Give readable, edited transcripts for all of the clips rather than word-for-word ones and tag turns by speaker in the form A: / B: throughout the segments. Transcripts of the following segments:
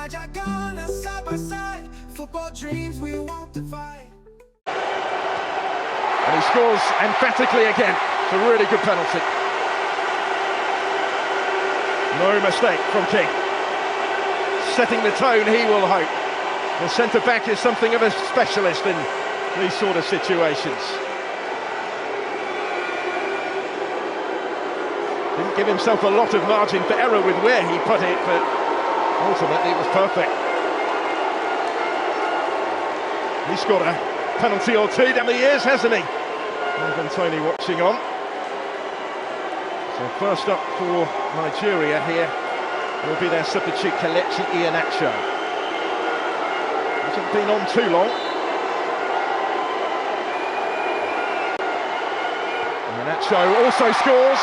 A: Naija gonna side by side. Football dreams we won't divide.
B: And he scores emphatically again. It's a really good penalty. No mistake from King. Setting the tone, he will hope. The centre-back is something of a specialist in these sort of situations. Didn't give himself a lot of margin for error with where he put it, but ultimately it was perfect. He's scored a penalty or two down the years, hasn't he? Ivan Toney watching on. So first up for Nigeria here will be their substitute Kelechi Iheanacho. Hasn't been on too long. Iheanacho also scores.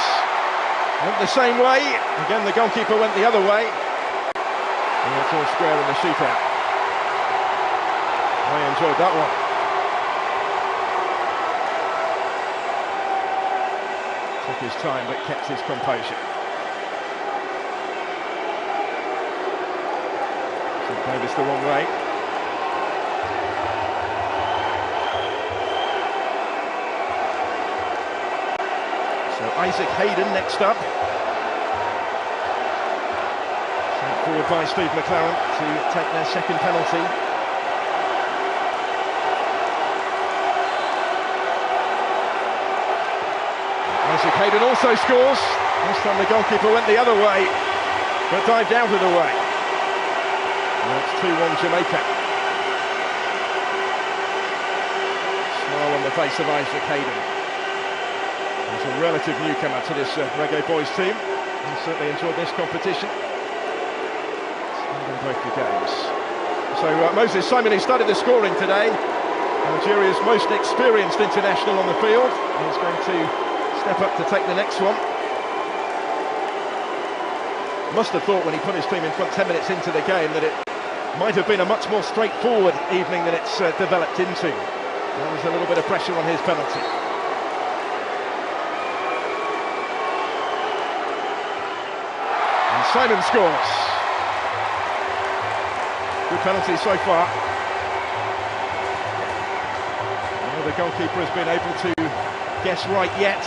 B: Went the same way. Again, the goalkeeper went the other way. And it's all square in the shootout. I enjoyed that one. Took his time but kept his composure. So played this the wrong way. So Isaac Hayden next up. Sent forward by Steve McLaren to take their second penalty. Isaac Hayden also scores. This time the goalkeeper went the other way, but dived out of the way. And it's 2-1 Jamaica. Smile on the face of Isaac Hayden. He's a relative newcomer to this Reggae Boys team. He certainly enjoyed this competition. In both the games. So Moses Simon, who started the scoring today, Nigeria's most experienced international on the field, is going to step up to take the next one. Must have thought when he put his team in front 10 minutes into the game that it might have been a much more straightforward evening than it's developed into. There was a little bit of pressure on his penalty. And Simon scores. Good penalty so far. Well, the goalkeeper has been able to guess right yet.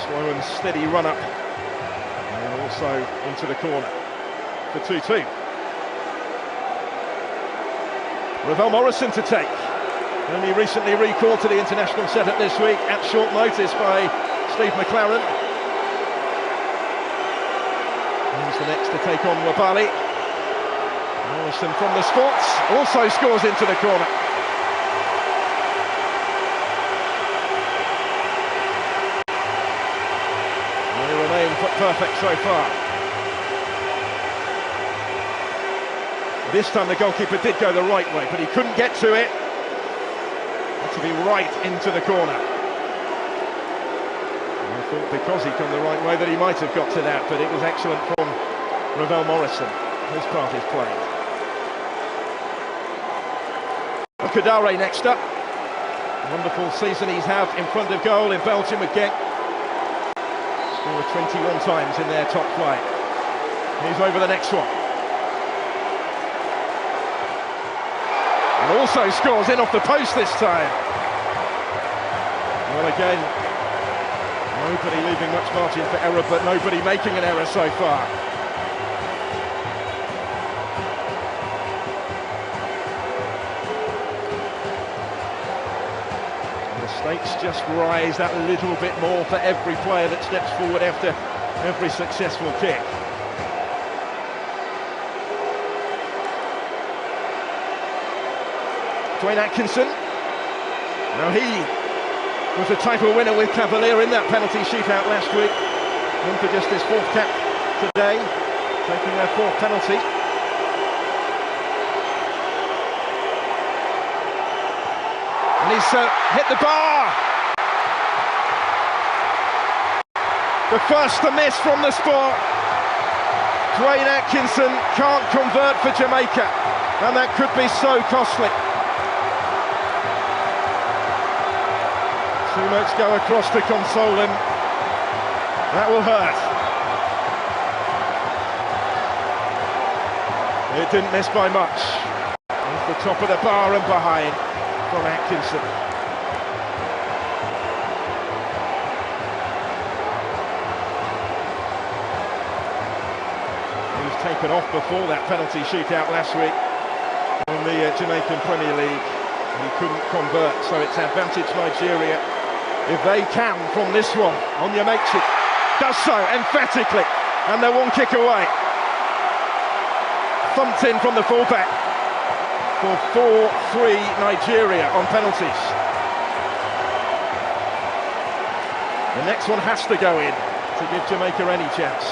B: Slow and steady run up, and also into the corner for 2-2. Ravel Morrison to take. Only recently recalled to the international setup this week at short notice by Steve McLaren. He's the next to take on Wabali. Morrison from the spots also scores into the corner. They remain perfect so far. This time the goalkeeper did go the right way, but he couldn't get to it. Had to be right into the corner. And I thought because he'd gone the right way that he might have got to that, but it was excellent from Ravel Morrison. His part is played. Kadare next up. Wonderful season he's had in front of goal in Belgium with Genk. Scored 21 times in their top flight. He's over the next one. And also scores in off the post this time. Well, again, nobody leaving much margin for error, but nobody making an error so far. Stakes just rise that little bit more for every player that steps forward after every successful kick. Dwayne Atkinson. Now he was a title winner with Cavalier in that penalty shootout last week. And for just his fourth cap today, taking their fourth penalty. And he's hit the bar. The first to miss from the spot. Dwayne Atkinson can't convert for Jamaica, and that could be so costly. Too much go across to console him. That will hurt. It didn't miss by much. Off the top of the bar and behind from Atkinson. He was taken off before that penalty shootout last week in the Jamaican Premier League. He couldn't convert, so it's advantage Nigeria. If they can from this one, Onyemaechi does so emphatically, and they're one kick away. Thumped in from the fullback for 4-3 Nigeria on penalties. The next one has to go in to give Jamaica any chance.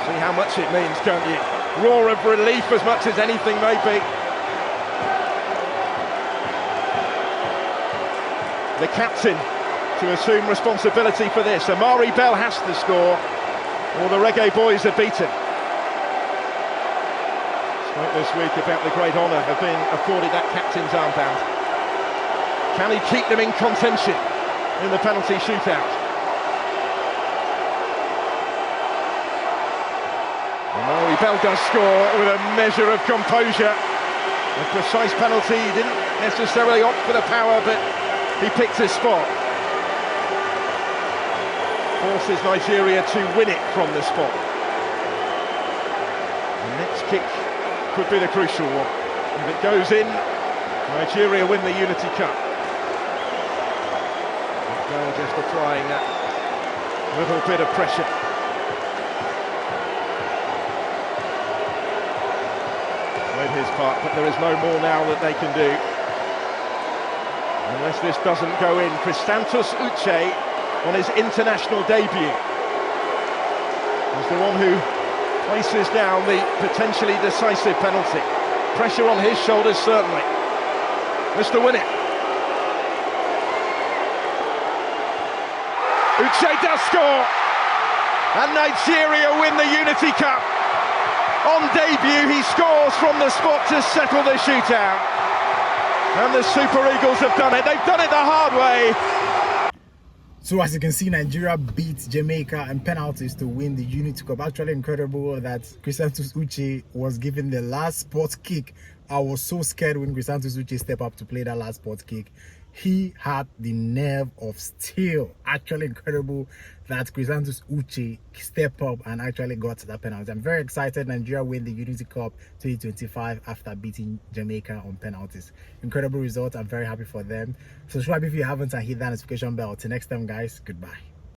B: See how much it means, can't you? Roar of relief as much as anything may be. The captain to assume responsibility for this. Amari Bell has to score, or the Reggae boys are beaten. Spoke this week about the great honour of being afforded that captain's armband. Can he keep them in contention in the penalty shootout? Amari Bell does score with a measure of composure. A precise penalty, he didn't necessarily opt for the power, but he picked his spot. Forces Nigeria to win it from the spot. The next kick could be the crucial one. If it goes in, Nigeria win the Unity Cup. Bell just applying that little bit of pressure. Played his part, but there is no more now that they can do. Unless this doesn't go in. Christantos Uche, on his international debut, is the one who places down the potentially decisive penalty. Pressure on his shoulders, certainly. Mr. Win it. Uche does score, and Nigeria win the Unity Cup. On debut, he scores from the spot to settle the shootout. And the Super Eagles have done it. They've done it the hard way.
C: So as you can see, Nigeria beat Jamaica in penalties to win the Unity Cup. Actually incredible that Christantos Uche was given the last spot kick. I was so scared when Christantos Uche stepped up to play that last spot kick. He had the nerve of steel. Actually incredible that Christantos Uche stepped up and actually got that penalty. I'm very excited Nigeria win the Unity Cup 2025 after beating Jamaica on penalties. Incredible result. I'm very happy for them. Subscribe if you haven't and hit that notification bell. Till next time, guys. Goodbye.